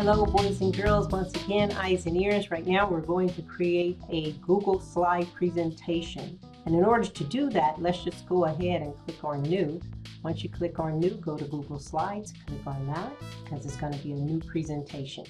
Hello boys and girls, once again, eyes and ears. Right now we're going to create a Google slide presentation. And in order to do that, let's just go ahead and click on New. Once you click on New, go to Google Slides, click on that because it's going to be a new presentation.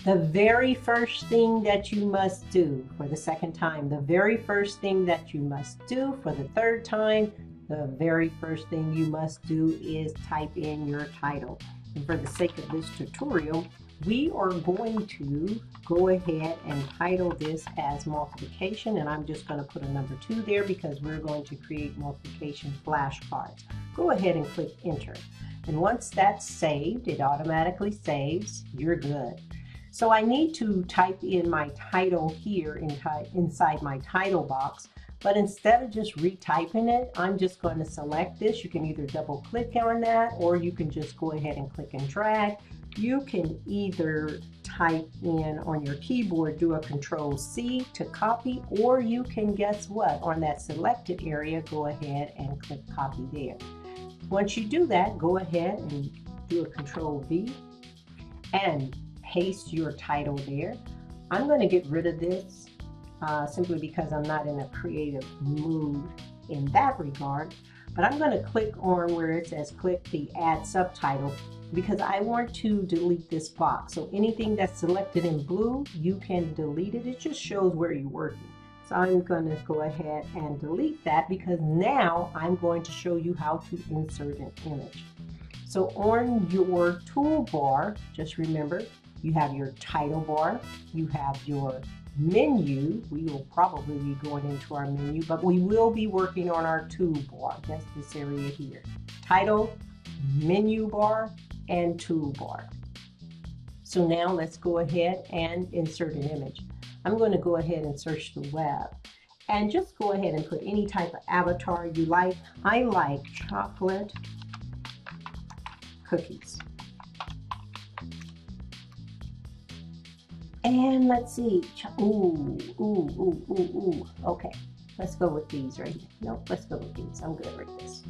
The very first thing that you must do for the second time, the very first thing that you must do for the third time, the very first thing you must do is type in your title. And for the sake of this tutorial, we are going to go ahead and title this as multiplication, and I'm just going to put a number 2 there because we're going to create multiplication flashcards. Go ahead and click enter, and once that's saved, it automatically saves. You're good. So I need to type in my title here inside my title box, but instead of just retyping it, I'm just going to select this. You can either double click on that, or you can just go ahead and click and drag. You can either type in on your keyboard, do a Control-C to copy, or you can, guess what, on that selected area, go ahead and click copy there. Once you do that, go ahead and do a Control-V and paste your title there. I'm going to get rid of this simply because I'm not in a creative mood in that regard, but I'm going to click on where it says click the add subtitle because I want to delete this box. So anything that's selected in blue, you can delete it. It just shows where you're working. So I'm going to go ahead and delete that because now I'm going to show you how to insert an image. So on your toolbar, just remember, you have your title bar, you have your menu. We will probably be going into our menu, but we will be working on our toolbar. That's this area here. Title, menu bar, and toolbar. So now let's go ahead and insert an image. I'm going to go ahead and search the web and just go ahead and put any type of avatar you like. I like chocolate cookies. And let's see, okay, let's go with these right here. Nope, let's go with these. I'm good with this.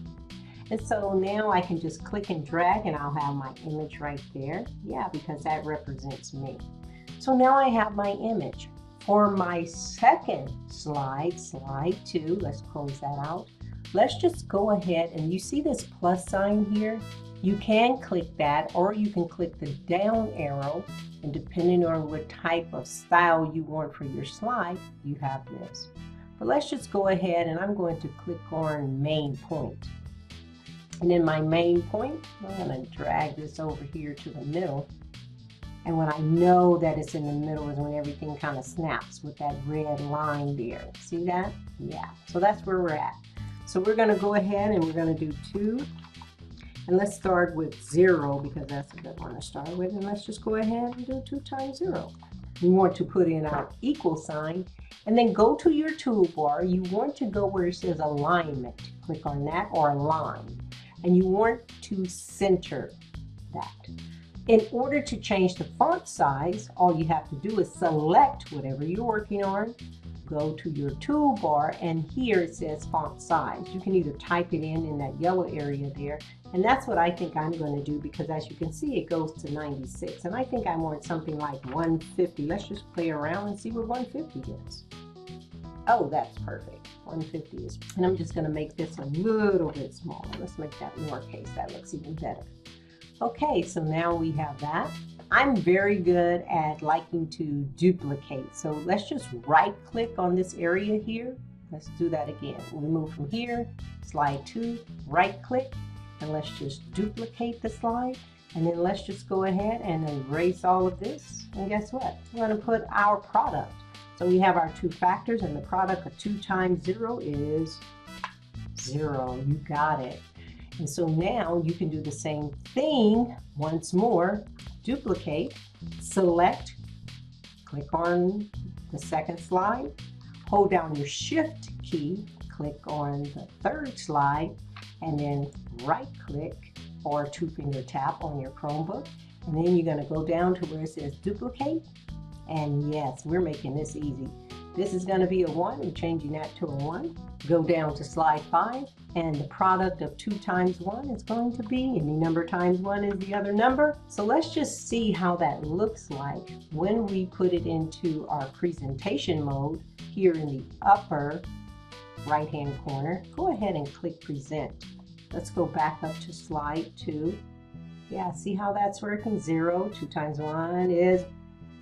And so now I can just click and drag and I'll have my image right there. Yeah, because that represents me. So now I have my image. For my second slide, slide 2, let's close that out. Let's just go ahead and you see this plus sign here? You can click that, or you can click the down arrow, and depending on what type of style you want for your slide, you have this. But let's just go ahead and I'm going to click on main point. And in my main point, I'm going to drag this over here to the middle. And when I know that it's in the middle is when everything kind of snaps with that red line there. See that? Yeah. So that's where we're at. So we're going to go ahead and we're going to do 2. And let's start with 0 because that's a good one to start with. And let's just go ahead and do 2 times 0. We want to put in our equal sign and then go to your toolbar. You want to go where it says alignment. Click on that, or align. And you want to center that. In order to change the font size, all you have to do is select whatever you're working on. Go to your toolbar, and here it says font size. You can either type it in that yellow area there, and that's what I think I'm going to do because as you can see it goes to 96, and I think I want something like 150. Let's just play around and see what 150 is. Oh, that's perfect. 150 is, and I'm just going to make this a little bit smaller. Let's make that lowercase. That looks even better. Okay, so now we have that. I'm very good at liking to duplicate. So let's just right click on this area here. Let's do that again. We move from here, slide 2, right click, and let's just duplicate the slide. And then let's just go ahead and erase all of this. And guess what? We're going to put our product. So we have our 2 factors, and the product of 2 times 0 is 0. You got it. And so now you can do the same thing once more. Duplicate, select, click on the second slide, hold down your shift key, click on the third slide, and then right click or 2-finger tap on your Chromebook. And then you're going to go down to where it says duplicate. And yes, we're making this easy. This is going to be a 1. I'm changing that to a 1. Go down to slide 5, and the product of 2 times 1 is going to be any number times 1 is the other number. So let's just see how that looks like when we put it into our presentation mode here in the upper right hand corner. Go ahead and click present. Let's go back up to slide 2. Yeah, see how that's working? 0, 2 times 1 is,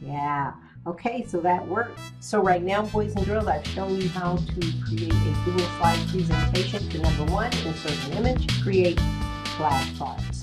yeah. Okay, so that works. So right now, boys and girls, I've shown you how to create a dual slide presentation to number 1, insert an image, create flashcards.